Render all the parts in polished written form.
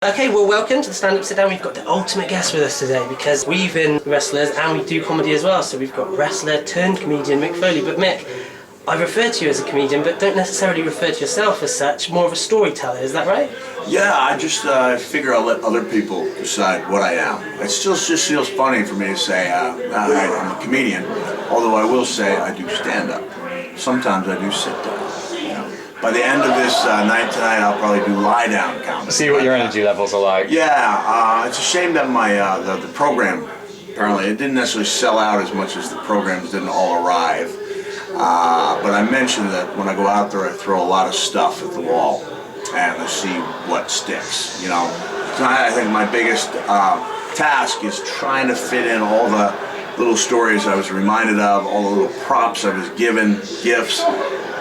Okay, well, welcome to the Stand Up Sit Down. We've got the ultimate guest with us today because we've been wrestlers and we do comedy as well. So we've got wrestler turned comedian Mick Foley. But Mick, I refer to you as a comedian, but don't necessarily refer to yourself as such. More of a storyteller, is that right? Yeah, I just figure I'll let other people decide what I am. It still just feels funny for me to say I'm a comedian, although I will say I do stand-up. Sometimes I do sit-down. By the end of this night tonight, I'll probably do lie-down comedy. See what your energy levels are like. Yeah, it's a shame that my the program, apparently, it didn't necessarily sell out as much as the programs didn't all arrive. But I mentioned that when I go out there, I throw a lot of stuff at the wall and I see what sticks. You know, tonight I think my biggest task is trying to fit in all the little stories I was reminded of, all the little props I was given, gifts,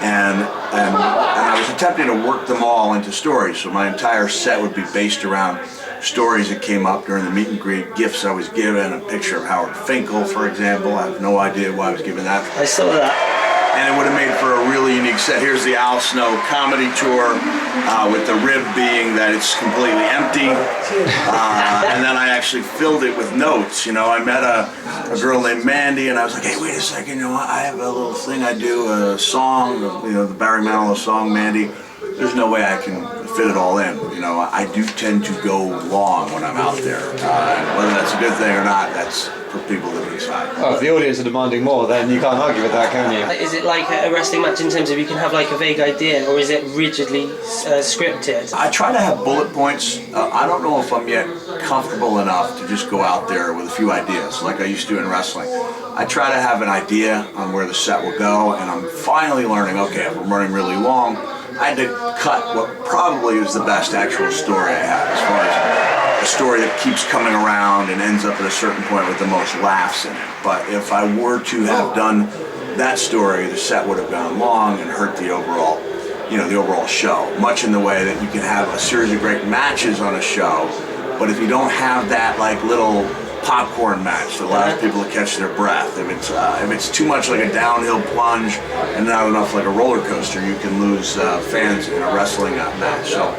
and I was attempting to work them all into stories. So my entire set would be based around stories that came up during the meet and greet, gifts I was given, a picture of Howard Finkel, for example. I have no idea why I was given that. I saw that. And it would have made for a really unique set. Here's the Al Snow comedy tour, with the rib being that it's completely empty. And then I actually filled it with notes. You know, I met a girl named Mandy, and I was like, hey, wait a second, you know what? I have a little thing I do, a song, you know, the Barry Manilow song, Mandy. There's no way I can fit it all in. You know, I do tend to go long when I'm out there. Whether that's a good thing or not, that's for people to decide. Well, if the audience are demanding more, then you can't argue with that, can you? Is it like a wrestling match in terms of you can have like a vague idea, or is it rigidly scripted? I try to have bullet points. I don't know if I'm yet comfortable enough to just go out there with a few ideas like I used to in wrestling. I try to have an idea on where the set will go, and I'm finally learning, okay, if I'm running really long, I had to cut what probably is the best actual story I have, as far as a story that keeps coming around and ends up at a certain point with the most laughs in it. But if I were to have done that story, the set would have gone long and hurt the overall, you know, the overall show. Much in the way that you can have a series of great matches on a show, but if you don't have that like little popcorn match that allows people to catch their breath. If it's too much like a downhill plunge and not enough like a roller coaster, you can lose fans in a wrestling match. So,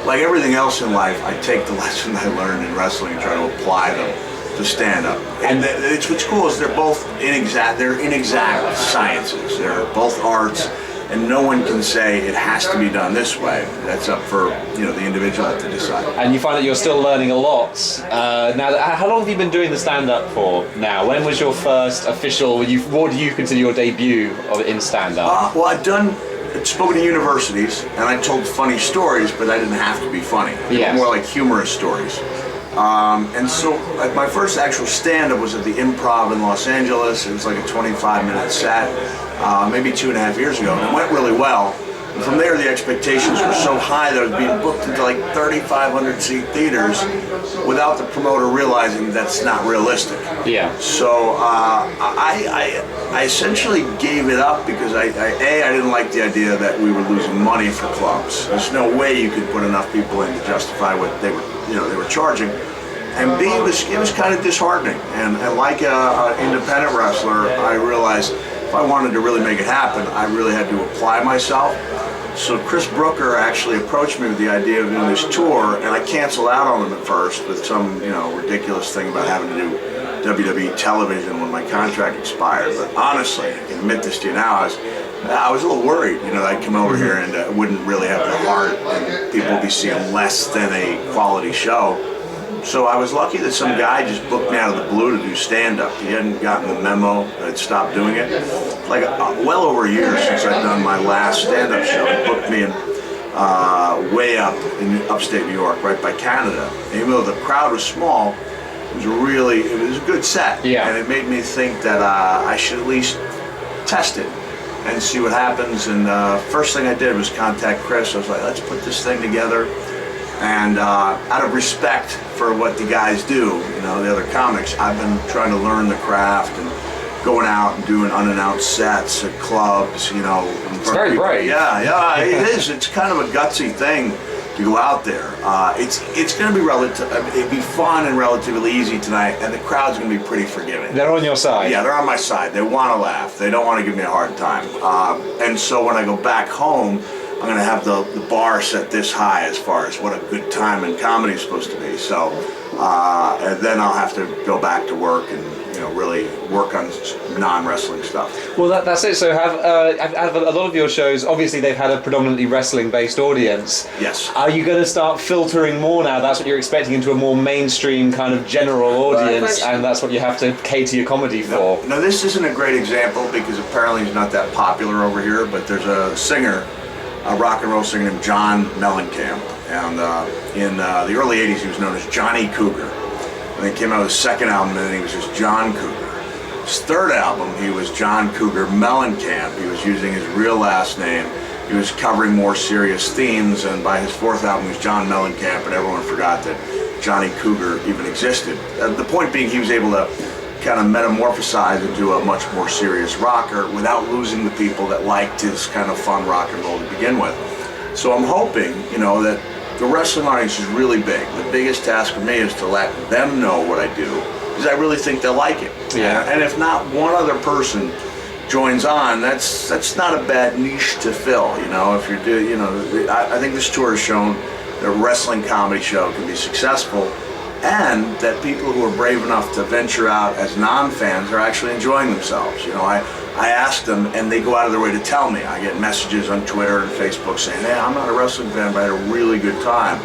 like everything else in life, I take the lessons I learned in wrestling and try to apply them to stand up. And what's cool is they're both inexact sciences. They're both arts. And no one can say it has to be done this way. That's up for, you know, the individual to decide. And you find that you're still learning a lot. Now, how long have you been doing the stand-up for now? When was your first official, what do you consider your debut in stand-up? Well, I'd spoken to universities, and I told funny stories, but I didn't have to be funny. Yes. More like humorous stories. And so like, my first actual stand-up was at the Improv in Los Angeles. It was like a 25-minute set, maybe 2.5 years ago, and it went really well. And from there, the expectations were so high that I was being booked into like 3,500 seat theaters without the promoter realizing that's not realistic. Yeah. So I essentially gave it up because I didn't like the idea that we were losing money for clubs. There's no way you could put enough people in to justify what they were charging. And B, it was kind of disheartening. And like an independent wrestler, I realized if I wanted to really make it happen, I really had to apply myself. So Chris Brooker actually approached me with the idea of doing this tour, and I canceled out on him at first with some, ridiculous thing about having to do WWE television when my contract expired. But honestly, I can admit this to you now, I was a little worried, that I'd come over here and wouldn't really have the heart, and people would be seeing less than a quality show. So I was lucky that some guy just booked me out of the blue to do stand-up. He hadn't gotten the memo that I'd stopped doing it. Like well over a year since I'd done my last stand-up show. He booked me in way up in upstate New York, right by Canada. And even though the crowd was small, it was a good set. Yeah. And it made me think that I should at least test it and see what happens. And first thing I did was contact Chris. I was like, let's put this thing together. And out of respect for what the guys do, the other comics, I've been trying to learn the craft and going out and doing unannounced sets at clubs, It's very brave. Yeah, it is. It's kind of a gutsy thing to go out there. It's going to be it'd be fun and relatively easy tonight, and the crowd's going to be pretty forgiving. They're on your side. Yeah, they're on my side. They want to laugh. They don't want to give me a hard time. And so when I go back home, I'm going to have the bar set this high as far as what a good time in comedy is supposed to be. So, and then I'll have to go back to work and really work on non-wrestling stuff. Well, that's it. So have a lot of your shows, obviously they've had a predominantly wrestling-based audience. Yes. Are you going to start filtering more now? That's what you're expecting, into a more mainstream kind of general audience, and that's what you have to cater your comedy for? No, this isn't a great example because apparently he's not that popular over here, but there's a singer, a rock and roll singer named John Mellencamp, and in the early 80s he was known as Johnny Cougar. And he came out with his second album, and then he was just John Cougar. His third album, he was John Cougar Mellencamp. He was using his real last name. He was covering more serious themes, and by his fourth album, he was John Mellencamp, and everyone forgot that Johnny Cougar even existed. The point being, he was able to kind of metamorphosize into a much more serious rocker without losing the people that liked his kind of fun rock and roll to begin with. So I'm hoping, that the wrestling audience is really big. The biggest task for me is to let them know what I do, because I really think they'll like it. Yeah. And if not one other person joins on, that's not a bad niche to fill. If you're I think this tour has shown that a wrestling comedy show can be successful, and that people who are brave enough to venture out as non-fans are actually enjoying themselves. I ask them, and they go out of their way to tell me. I get messages on Twitter and Facebook saying, hey, I'm not a wrestling fan, but I had a really good time.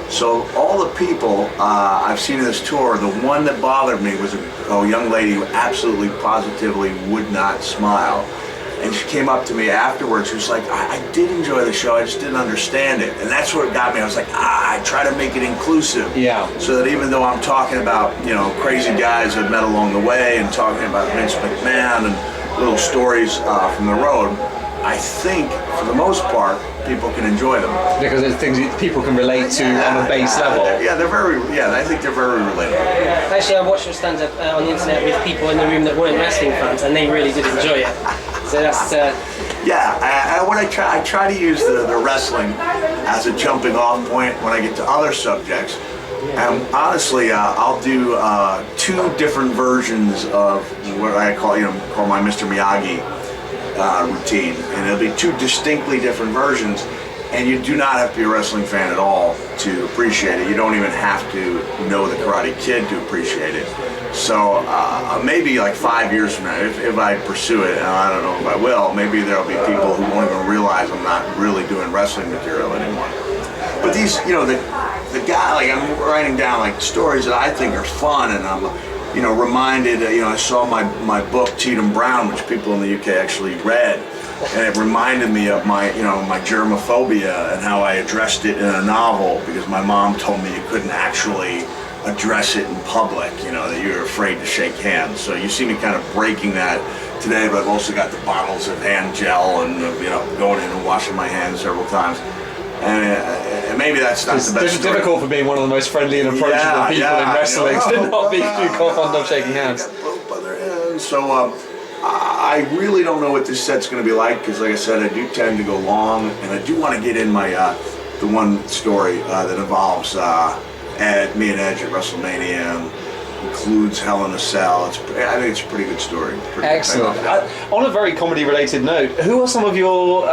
So all the people I've seen in this tour, the one that bothered me was a young lady who absolutely, positively would not smile. And she came up to me afterwards. She was like, I did enjoy the show, I just didn't understand it. And that's what got me. I was like, I try to make it inclusive. Yeah. So that even though I'm talking about, crazy guys I've met along the way, and talking about Vince McMahon and little stories from the road, I think, for the most part, people can enjoy them. Because it's things people can relate to on a base level. I think they're very relatable. Actually, I watched your stand-up on the internet with people in the room that weren't wrestling fans, and they really did enjoy it. So that's... I try to use the wrestling as a jumping off point when I get to other subjects. And honestly, I'll do 2 different versions of what I call my Mr. Miyagi routine, and it'll be 2 distinctly different versions. And you do not have to be a wrestling fan at all to appreciate it. You don't even have to know the Karate Kid to appreciate it. So maybe like 5 years from now, if I pursue it, and I don't know if I will, maybe there'll be people who won't even realize I'm not really doing wrestling material anymore. But these, the guy, like, I'm writing down like stories that I think are fun, and I'm, reminded. I saw my book Cheatham Brown, which people in the UK actually read, and it reminded me of my germophobia and how I addressed it in a novel, because my mom told me you couldn't actually address it in public. That you're afraid to shake hands. So you see me kind of breaking that today, but I've also got the bottles of hand gel and going in and washing my hands several times. And maybe that's not the best. It's difficult for being one of the most friendly and approachable people in wrestling to not be too fond of shaking hands. So I really don't know what this set's going to be like, because, like I said, I do tend to go long, and I do want to get in my the one story that involves me and Edge at WrestleMania, and includes Hell in a Cell. I think it's a pretty good story. Excellent. On a very comedy-related note, who are some of your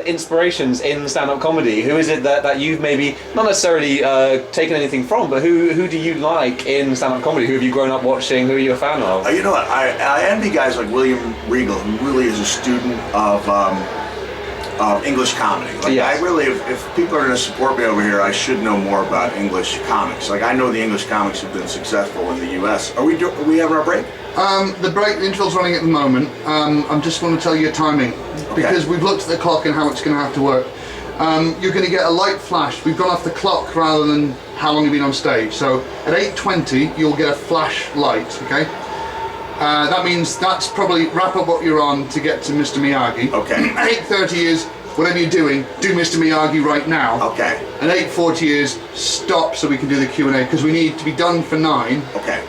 inspirations in stand-up comedy? Who is it that you've maybe not necessarily taken anything from, but who do you like in stand-up comedy? Who have you grown up watching? Who are you a fan of? You know what? I envy guys like William Regal, who really is a student of English comedy. Like, yes. I really, if people are going to support me over here, I should know more about English comics. Like, I know the English comics have been successful in the U.S. Are we having our break? The interval's running at the moment. I'm just going to tell you your timing, because we've looked at the clock and how it's going to have to work. You're going to get a light flash. We've gone off the clock rather than how long you've been on stage. So at 8:20, you'll get a flash light. Okay. That means that's probably wrap up what you're on to get to Mr. Miyagi. Okay. 8:30 is whatever you're doing, do Mr. Miyagi right now. Okay. And 8:40 is stop so we can do the Q&A, because we need to be done for 9. Okay.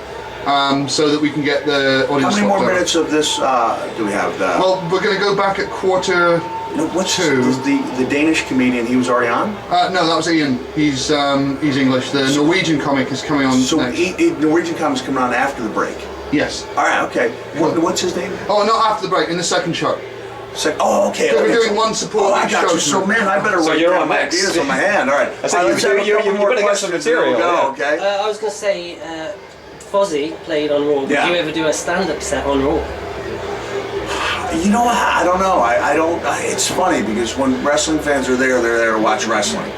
So that we can get the audience. How many more minutes of this do we have? Well, we're going to go back at 1:45. What's the Danish comedian? He was already on. No, that was Ian. He's English. The Norwegian comic is coming on next. Norwegian comic's coming on after the break. Yes. All right. Okay. What's his name? Oh, not after the break. In the second show. It's like, oh, okay. So we're okay. doing one support Oh, I each got show you. So, man, I better So write you're down on my next. ideas on my hand. All right. I said Let's you have a couple better more get some questions, then material, we'll go, yeah. okay? I was going to say, Fozzy played on Raw. Would Yeah. you ever do a stand-up set on Raw? You know what? I don't know. I don't. It's funny because when wrestling fans are there, they're there to watch wrestling.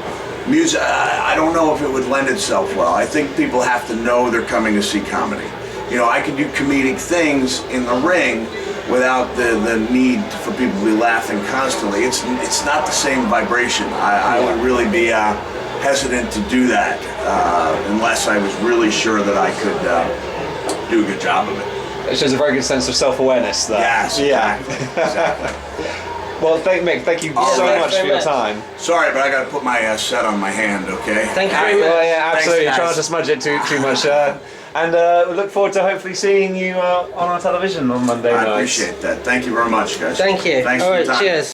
Music. I don't know if it would lend itself well. I think people have to know they're coming to see comedy. You know, I can do comedic things in the ring without the need for people to be laughing constantly. It's not the same vibration. I would really be hesitant to do that unless I was really sure that I could do a good job of it. It shows a very good sense of self-awareness there. Yes. Yeah. Exactly. Well, Mick, thank you Oh, so thanks much for very your much. time. Sorry, but I got to put my set on my hand. Okay. Thank you very much. Well, yeah, absolutely. Thanks, Try guys. not to smudge it too much. And we look forward to hopefully seeing you on our television on Monday night. I appreciate that. Thank you very much, guys. Thank you. Thanks All for right, your time. cheers.